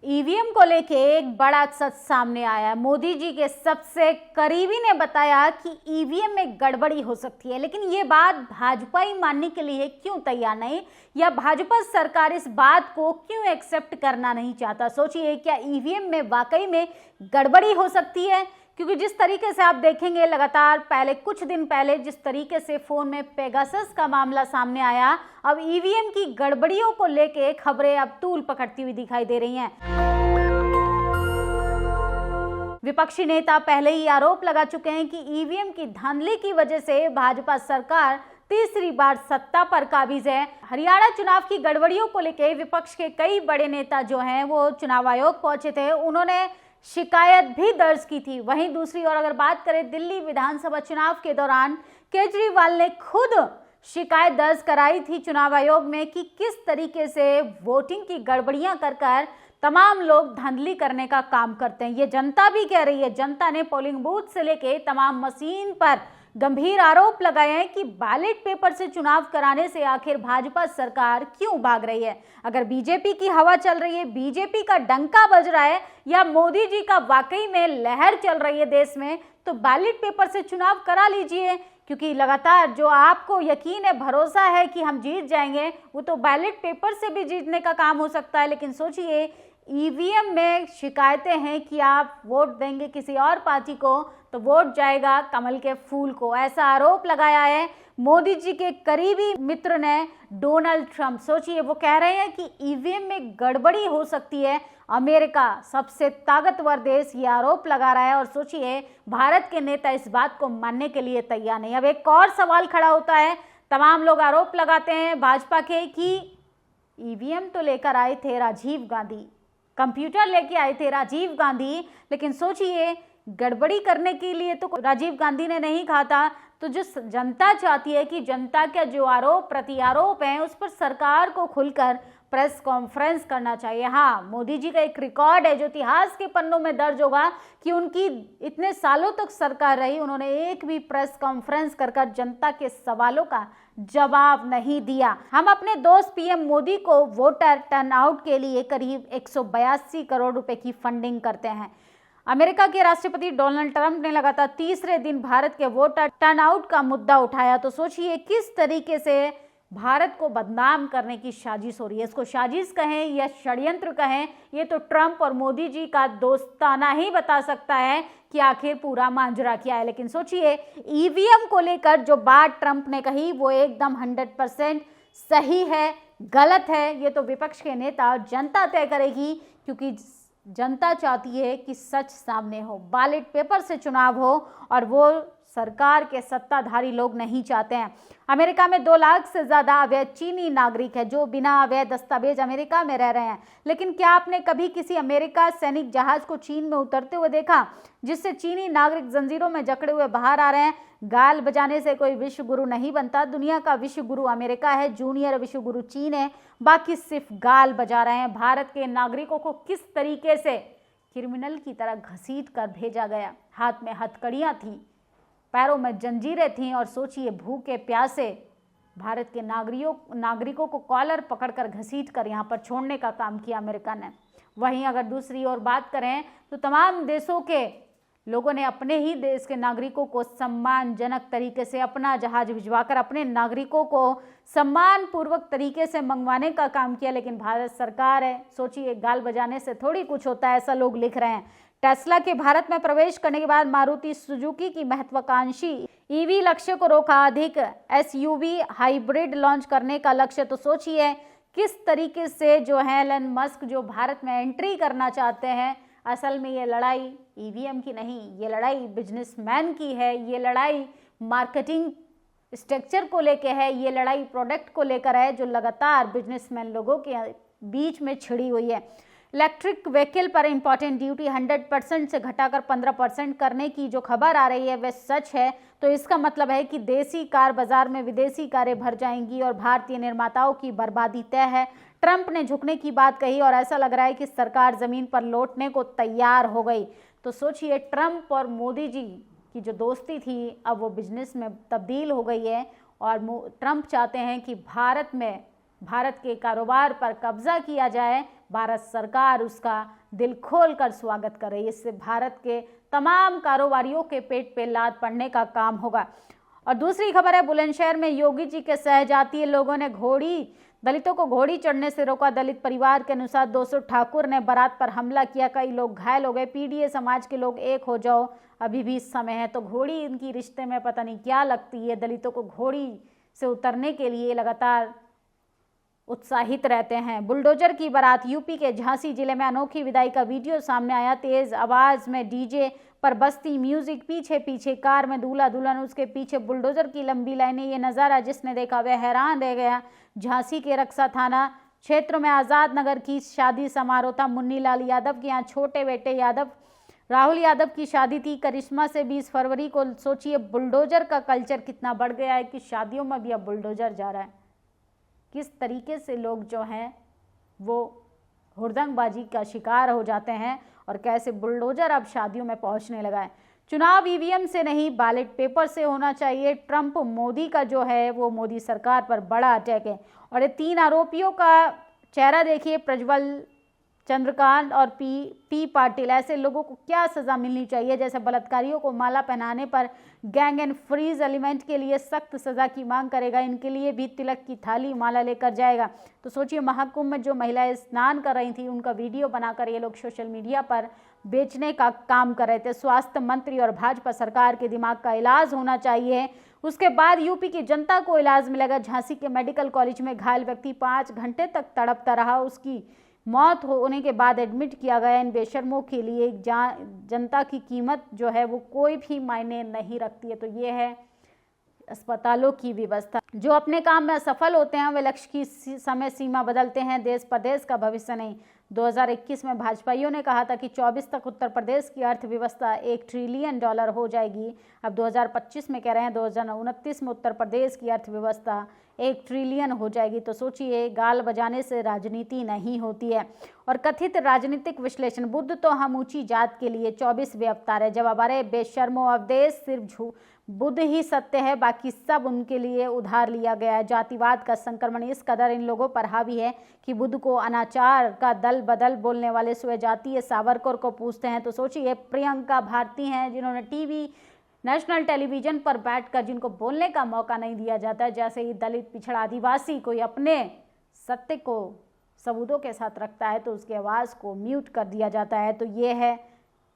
EVM को लेके एक बड़ा सच सामने आया है। मोदी जी के सबसे करीबी ने बताया कि ईवीएम में गड़बड़ी हो सकती है, लेकिन ये बात भाजपा ही मानने के लिए क्यों तैयार नहीं, या भाजपा सरकार इस बात को क्यों एक्सेप्ट करना नहीं चाहता। सोचिए, क्या ईवीएम में वाकई में गड़बड़ी हो सकती है? क्योंकि जिस तरीके से आप देखेंगे, लगातार पहले कुछ दिन पहले जिस तरीके से फोन में पेगासस का मामला सामने आया, अब ईवीएम की गड़बड़ियों को लेके खबरें अब तूल पकड़ती हुई दिखाई दे रही हैं। विपक्षी नेता पहले ही आरोप लगा चुके हैं कि ईवीएम की धांधली की वजह से भाजपा सरकार तीसरी बार सत्ता पर काबिज है। हरियाणा चुनाव की गड़बड़ियों को लेकर विपक्ष के कई बड़े नेता जो हैं वो चुनाव आयोग पहुंचे थे, उन्होंने शिकायत भी दर्ज की थी। वहीं दूसरी ओर अगर बात करें, दिल्ली विधानसभा चुनाव के दौरान केजरीवाल ने खुद शिकायत दर्ज कराई थी चुनाव आयोग में कि किस तरीके से वोटिंग की गड़बड़ियां कर तमाम लोग धांधली करने का काम करते हैं। ये जनता भी कह रही है। जनता ने पोलिंग बूथ से लेके तमाम मशीन पर गंभीर आरोप लगाए हैं कि बैलेट पेपर से चुनाव कराने से आखिर भाजपा सरकार क्यों भाग रही है। अगर बीजेपी की हवा चल रही है, बीजेपी का डंका बज रहा है, या मोदी जी का वाकई में लहर चल रही है देश में, तो बैलेट पेपर से चुनाव करा लीजिए। क्योंकि लगातार जो आपको यकीन है, भरोसा है कि हम जीत जाएंगे, वो तो बैलेट पेपर से भी जीतने का काम हो सकता है। लेकिन सोचिए, ईवीएम में शिकायतें हैं कि आप वोट देंगे किसी और पार्टी को तो वोट जाएगा कमल के फूल को, ऐसा आरोप लगाया है मोदी जी के करीबी मित्र ने, डोनाल्ड ट्रंप। सोचिए, वो कह रहे हैं कि ईवीएम में गड़बड़ी हो सकती है। अमेरिका, सबसे ताकतवर देश, ये आरोप लगा रहा है, और सोचिए भारत के नेता इस बात को मानने के लिए तैयार नहीं। अब एक और सवाल खड़ा होता है, तमाम लोग आरोप लगाते हैं भाजपा के कि ईवीएम तो लेकर आए थे राजीव गांधी, कंप्यूटर लेके आए थे राजीव गांधी, लेकिन सोचिए गड़बड़ी करने के लिए तो राजीव गांधी ने नहीं कहा था। तो जो जनता चाहती है कि जनता के जो आरोप प्रत्यारोप हैं उस पर सरकार को खुलकर प्रेस कॉन्फ्रेंस करना चाहिए। हाँ, मोदी जी का एक रिकॉर्ड है जो इतिहास के पन्नों में दर्ज होगा कि उनकी इतने सालों तक सरकार रही, उन्होंने एक भी प्रेस कॉन्फ्रेंस कर जनता के सवालों का जवाब नहीं दिया। हम अपने दोस्त पीएम मोदी को वोटर टर्नआउट के लिए करीब 182 करोड़ रुपए की फंडिंग करते हैं। अमेरिका के राष्ट्रपति डोनाल्ड ट्रंप ने लगातार तीसरे दिन भारत के वोटर टर्नआउट का मुद्दा उठाया। तो सोचिए किस तरीके से भारत को बदनाम करने की साजिश हो रही है। इसको साजिश कहें या षड्यंत्र कहें, ये तो ट्रंप और मोदी जी का दोस्ताना ही बता सकता है कि आखिर पूरा मांजरा क्या है। लेकिन सोचिए, ईवीएम को लेकर जो बात ट्रंप ने कही वो एकदम 100% सही है, गलत है, ये तो विपक्ष के नेता और जनता तय करेगी। क्योंकि जनता चाहती है कि सच सामने हो, बैलेट पेपर से चुनाव हो, और वो सरकार के सत्ताधारी लोग नहीं चाहते हैं। अमेरिका में 2 लाख से ज्यादा अवैध चीनी नागरिक है जो बिना अवैध दस्तावेज अमेरिका में रह रहे हैं। लेकिन क्या आपने कभी किसी अमेरिका सैनिक जहाज को चीन में उतरते हुए देखा, जिससे चीनी नागरिक जंजीरों में जकड़े हुए बाहर आ रहे हैं? गाल बजाने से कोई विश्व गुरु नहीं बनता। दुनिया का विश्व गुरु अमेरिका है, जूनियर विश्व गुरु चीन है, बाकी सिर्फ गाल बजा रहे हैं। भारत के नागरिकों को किस तरीके से क्रिमिनल की तरह घसीट कर भेजा गया। हाथ में हथकड़ियां थी, पैरों में जंजीरें थीं, और सोचिए भूखे प्यासे भारत के नागरिकों को कॉलर पकड़कर घसीट कर यहाँ पर छोड़ने का काम किया अमेरिका ने। वहीं अगर दूसरी ओर बात करें तो तमाम देशों के लोगों ने अपने ही देश के नागरिकों को सम्मानजनक तरीके से अपना जहाज भिजवाकर अपने नागरिकों को सम्मानपूर्वक तरीके से मंगवाने का काम किया। लेकिन भारत सरकार है, सोचिए गाल बजाने से थोड़ी कुछ होता है, ऐसा लोग लिख रहे हैं। टेस्ला के भारत में प्रवेश करने के बाद मारुति सुजुकी की महत्वाकांक्षी ईवी लक्ष्य को रोका, अधिक एसयूवी हाइब्रिड लॉन्च करने का लक्ष्य। तो सोचिए किस तरीके से जो है एलन मस्क जो भारत में एंट्री करना चाहते हैं, असल में ये लड़ाई ईवीएम की नहीं, ये लड़ाई बिजनेसमैन की है, ये लड़ाई मार्केटिंग स्ट्रक्चर को लेकर है, ये लड़ाई प्रोडक्ट को लेकर है जो लगातार बिजनेसमैन लोगों के बीच में छिड़ी हुई है। इलेक्ट्रिक व्हीकल पर इंपॉर्टेंट ड्यूटी 100% से घटाकर 15% करने की जो खबर आ रही है वह सच है। तो इसका मतलब है कि देसी कार बाजार में विदेशी कारें भर जाएंगी और भारतीय निर्माताओं की बर्बादी तय है। ट्रंप ने झुकने की बात कही और ऐसा लग रहा है कि सरकार जमीन पर लौटने को तैयार हो गई। तो सोचिए, ट्रंप और मोदी जी की जो दोस्ती थी अब वो बिजनेस में तब्दील हो गई है, और ट्रंप चाहते हैं कि भारत के कारोबार पर कब्जा किया जाए, भारत सरकार उसका दिल खोलकर स्वागत कर रही है। इससे भारत के तमाम कारोबारियों के पेट पे लात पड़ने का काम होगा। और दूसरी खबर है, बुलंदशहर में योगी जी के सहजातीय लोगों ने दलितों को घोड़ी चढ़ने से रोका। दलित परिवार के अनुसार 200 ठाकुर ने बारात पर हमला किया, कई लोग घायल हो गए। पीडीए समाज के लोग एक हो जाओ, अभी भी समय है। तो घोड़ी इनकी रिश्ते में पता नहीं क्या लगती है, दलितों को घोड़ी से उतरने के लिए लगातार उत्साहित रहते हैं। बुलडोजर की बारात, यूपी के झांसी जिले में अनोखी विदाई का वीडियो सामने आया। तेज आवाज में डीजे पर बजती म्यूजिक, पीछे पीछे कार में दूल्हा दुल्हन, उसके पीछे बुलडोजर की लंबी लाइनें। ये नज़ारा जिसने देखा वह हैरान रह गया। झांसी के रक्सा थाना क्षेत्र में आज़ाद नगर की शादी समारोह था। मुन्नी लाल यादव के यहाँ छोटे बेटे राहुल यादव की शादी थी। करिश्मा से 20 फरवरी को। सोचिए बुलडोजर का कल्चर कितना बढ़ गया है कि शादियों में भी अब बुलडोजर जा रहा है। किस तरीके से लोग जो हैं वो हुड़दंगबाजी का शिकार हो जाते हैं और कैसे बुलडोजर अब शादियों में पहुंचने लगा है। चुनाव ईवीएम से नहीं बैलेट पेपर से होना चाहिए। ट्रंप मोदी का जो है वो मोदी सरकार पर बड़ा अटैक है। और ये 3 आरोपियों का चेहरा देखिए, प्रज्वल, चंद्रकांत और पी पाटिल। ऐसे लोगों को क्या सजा मिलनी चाहिए? जैसे बलात्कारियों को माला पहनाने पर गैंग एंड फ्रीज एलिमेंट के लिए सख्त सजा की मांग करेगा। इनके लिए भी तिलक की थाली माला लेकर जाएगा। तो सोचिए, महाकुंभ में जो महिलाएं स्नान कर रही थी उनका वीडियो बनाकर ये लोग सोशल मीडिया पर बेचने का काम कर रहे थे। स्वास्थ्य मंत्री और भाजपा सरकार के दिमाग का इलाज होना चाहिए, उसके बाद यूपी की जनता को इलाज मिलेगा। झांसी के मेडिकल कॉलेज में घायल व्यक्ति 5 घंटे तक तड़पता रहा, उसकी मौत होने के बाद एडमिट किया गया। इन बेशर्मों के लिए जनता की कीमत जो है वो कोई भी मायने नहीं रखती है। तो ये है अस्पतालों की व्यवस्था। जो अपने काम में असफल होते हैं वे लक्ष्य की समय सीमा बदलते हैं, देश प्रदेश का भविष्य नहीं। 2021 में भाजपाइयों ने कहा था कि 24 तक उत्तर प्रदेश की अर्थव्यवस्था $1 ट्रिलियन हो जाएगी। अब 2025 में कह रहे हैं 2029 में उत्तर प्रदेश की अर्थव्यवस्था 1 ट्रिलियन हो जाएगी। तो सोचिए, गाल बजाने से राजनीति नहीं होती है। और कथित राजनीतिक विश्लेषण, बुद्ध तो हम ऊंची जात के लिए 24 वे अवतार है। जवाब, अरे बेशर्मो, अवदेश सिर्फ बुद्ध ही सत्य है, बाकी सब उनके लिए उधार लिया गया है। जातिवाद का संक्रमण इस कदर इन लोगों पर हावी है कि बुद्ध को अनाचार का दल बदल बोलने वाले स्वजातीय सावरकर को पूछते हैं। तो सोचिए, प्रियंका भारती हैं जिन्होंने नेशनल टेलीविजन पर बैठकर जिनको बोलने का मौका नहीं दिया जाता, जैसे ही दलित, पिछड़ा, आदिवासी कोई अपने सत्य को सबूतों के साथ रखता है तो उसकी आवाज़ को म्यूट कर दिया जाता है। तो ये है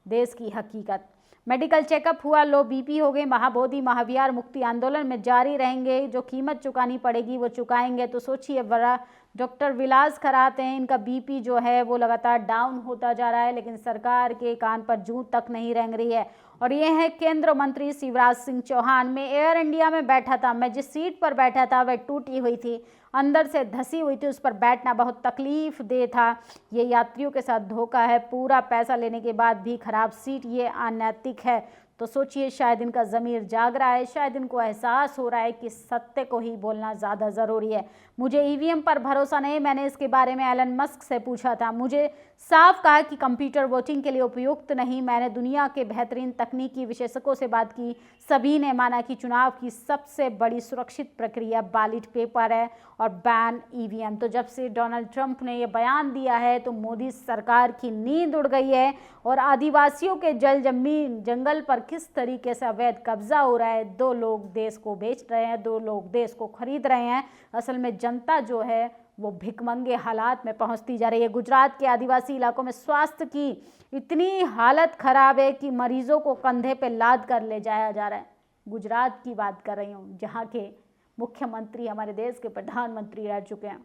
देश की हकीकत। मेडिकल चेकअप हुआ, लो बीपी हो गई। महाबोधि महाविहार मुक्ति आंदोलन में जारी रहेंगे, जो कीमत चुकानी पड़ेगी वो चुकाएंगे। तो सोचिए, बड़ा डॉक्टर विलास खरात हैं, इनका बीपी जो है वो लगातार डाउन होता जा रहा है, लेकिन सरकार के कान पर जूं तक नहीं रेंग रही है। और ये है केंद्र मंत्री शिवराज सिंह चौहान। मैं एयर इंडिया में बैठा था, मैं जिस सीट पर बैठा था वह टूटी हुई थी, अंदर से धसी हुई थी, उस पर बैठना बहुत तकलीफ दे था। ये यात्रियों के साथ धोखा है, पूरा पैसा लेने के बाद भी खराब सीट, ये अनैतिक है। तो सोचिए, शायद इनका ज़मीर जाग रहा है, शायद इनको एहसास हो रहा है कि सत्य को ही बोलना ज़्यादा ज़रूरी है। मुझे ईवीएम पर भरोसा नहीं, मैंने इसके बारे में एलन मस्क से पूछा था, मुझे साफ कहा कि कंप्यूटर वोटिंग के लिए उपयुक्त नहीं। मैंने दुनिया के बेहतरीन तकनीकी विशेषज्ञों से बात की, सभी ने माना कि चुनाव की सबसे बड़ी सुरक्षित प्रक्रिया बैलेट पेपर है और बैन ईवीएम। तो जब से डोनाल्ड ट्रंप ने ये बयान दिया है तो मोदी सरकार की नींद उड़ गई है। और आदिवासियों के जंगल पर किस तरीके से अवैध कब्जा हो रहा है, 2 लोग देश को बेच रहे हैं, 2 लोग देश को खरीद रहे हैं। असल में जनता जो है वो भिखमंगे हालात में पहुंचती जा रही है। गुजरात के आदिवासी इलाकों में स्वास्थ्य की इतनी हालत खराब है कि मरीजों को कंधे पे लाद कर ले जाया जा रहा है। गुजरात की बात कर रही हूँ, जहाँ के मुख्यमंत्री हमारे देश के प्रधानमंत्री रह चुके हैं।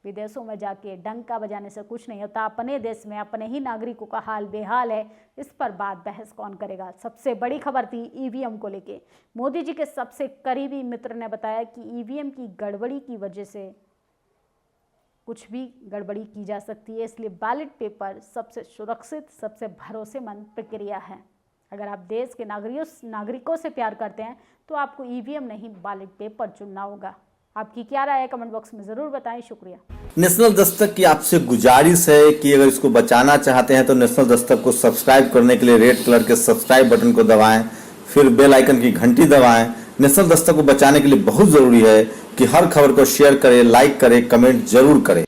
विदेशों में जाके डंका बजाने से कुछ नहीं होता, अपने देश में अपने ही नागरिकों का हाल बेहाल है। इस पर बहस कौन करेगा। सबसे बड़ी खबर थी ईवीएम को लेके। मोदी जी के सबसे करीबी मित्र ने बताया कि ईवीएम की गड़बड़ी की वजह से कुछ भी गड़बड़ी की जा सकती है, इसलिए बैलेट पेपर सबसे सुरक्षित, सबसे भरोसेमंद प्रक्रिया है। अगर आप देश के नागरिकों से प्यार करते हैं तो आपको ईवीएम नहीं बैलेट पेपर चुनना होगा। आपकी क्या राय है, कमेंट बॉक्स में जरूर बताएं। शुक्रिया। नेशनल दस्तक की आपसे गुजारिश है कि अगर इसको बचाना चाहते हैं तो नेशनल दस्तक को सब्सक्राइब करने के लिए रेड कलर के सब्सक्राइब बटन को दबाएं, फिर बेल आइकन की घंटी दबाएं। नेशनल दस्तक को बचाने के लिए बहुत जरूरी है कि हर खबर को शेयर करें, लाइक करें, कमेंट जरूर करें।